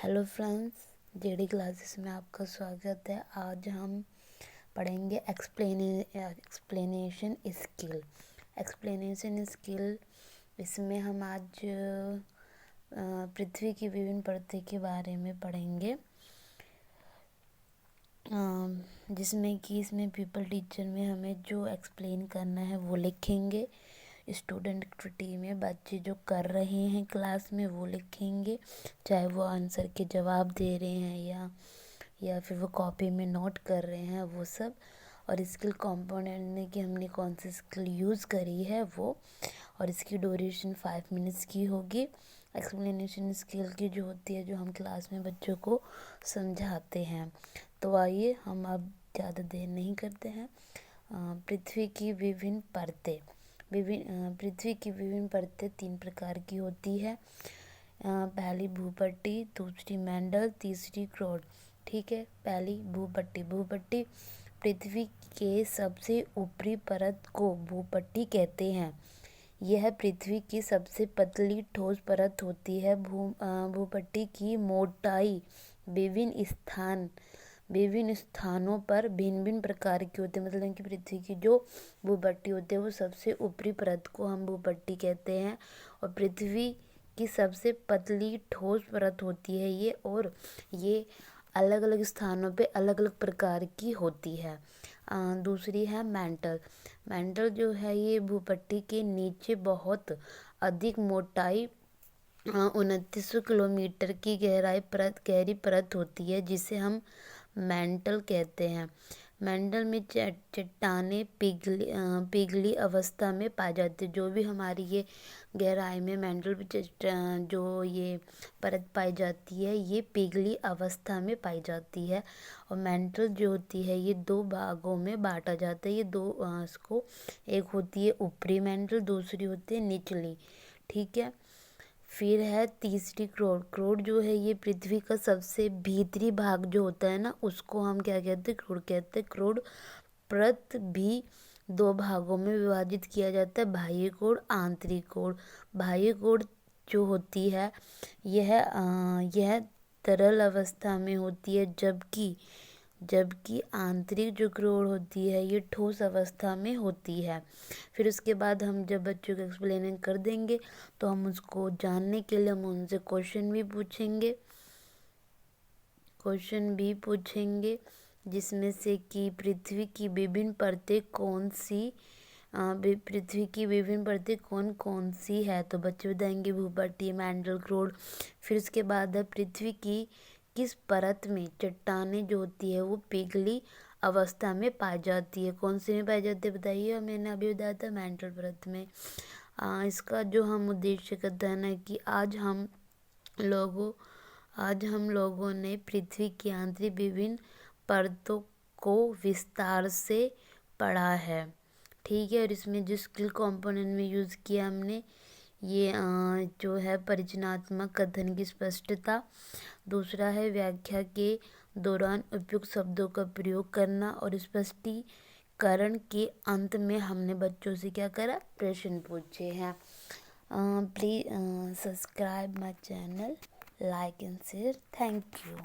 Hello friends, JD classes में आपका स्वागत है। आज हम पढ़ेंगे एक्सप्लेनेशन स्किल। इसमें हम आज पृथ्वी की विभिन्न परतों के बारे में पढ़ेंगे, जिसमें कि इसमें पीपल टीचर में हमें जो एक्सप्लेन करना है वो लिखेंगे। स्टूडेंट एक्टिविटी में बच्चे जो कर रहे हैं क्लास में वो लिखेंगे, चाहे वो आंसर के जवाब दे रहे हैं या फिर वो कॉपी में नोट कर रहे हैं वो सब। और स्किल कंपोनेंट में कि हमने कौन सी स्किल यूज़ करी है वो, और इसकी ड्यूरेशन 5 मिनट्स की होगी। एक्सप्लेनेशन स्किल की जो होती है, जो हम क्लास में बच्चों को समझाते हैं। तो आइए हम अब ज़्यादा देर नहीं करते हैं। पृथ्वी की विभिन्न परतें। पृथ्वी की विभिन्न परतें 3 प्रकार की होती है। पहली भूपट्टी, दूसरी मैंटल, तीसरी क्रोड। ठीक है, पहली भूपट्टी पृथ्वी के सबसे ऊपरी परत को भूपट्टी कहते हैं। यह पृथ्वी की सबसे पतली ठोस परत होती है। भूपट्टी की मोटाई विभिन्न स्थानों पर भिन्न भिन्न प्रकार की होती है। मतलब कि पृथ्वी की जो भूपट्टी होती है वो सबसे ऊपरी परत को हम भूपट्टी कहते हैं, और पृथ्वी की सबसे पतली ठोस परत होती है ये, और ये अलग अलग स्थानों पे अलग अलग प्रकार की होती है। दूसरी है मैंटल जो है ये भूपट्टी के नीचे बहुत अधिक मोटाई 2900 किलोमीटर की गहरी परत होती है, जिसे हम मैंटल कहते हैं। मैंटल में चट्टानें पिघली अवस्था में पाई जाती है। जो भी हमारी ये गहराई में मैंटल जो ये परत पाई जाती है ये पिघली अवस्था में पाई जाती है। और मैंटल जो होती है ये 2 भागों में बांटा जाता है। ये दो इसको, एक होती है ऊपरी मैंटल, दूसरी होती है निचली। ठीक है, फिर है तीसरी क्रोड जो है ये पृथ्वी का सबसे भीतरी भाग जो होता है ना, उसको हम क्या कहते हैं, क्रोड कहते हैं। क्रोड परत भी 2 भागों में विभाजित किया जाता है, बाह्य कोड, आंतरिक कोड। बाह्य कोड जो होती है यह तरल अवस्था में होती है, जबकि आंतरिक जो क्रोड होती है ये ठोस अवस्था में होती है। फिर उसके बाद हम जब बच्चों को एक्सप्लेन कर देंगे तो हम उसको जानने के लिए हम उनसे क्वेश्चन भी पूछेंगे, जिसमें से कि पृथ्वी की विभिन्न परतें कौन कौन सी है। तो बच्चे बताएंगे भूपट्टी, मैंटल, क्रोड। फिर उसके बाद है पृथ्वी की किस परत में चट्टानें जो होती है वो पिघली अवस्था में पाई जाती है। कौन सी में पाई जाती है बताइए। मैंने अभी बताया था मैंटल परत में। इसका जो हम उद्देश्य करते हैं ना कि आज हम लोगों ने पृथ्वी की आंतरिक विभिन्न परतों को विस्तार से पढ़ा है। ठीक है, और इसमें जो स्किल कंपोनेंट में यूज़ किया हमने ये जो है परिचयात्मक कथन की स्पष्टता। दूसरा है व्याख्या के दौरान उपयुक्त शब्दों का प्रयोग करना, और स्पष्टीकरण के अंत में हमने बच्चों से क्या करा, प्रश्न पूछे हैं। Please subscribe my channel, like and share. Thank you.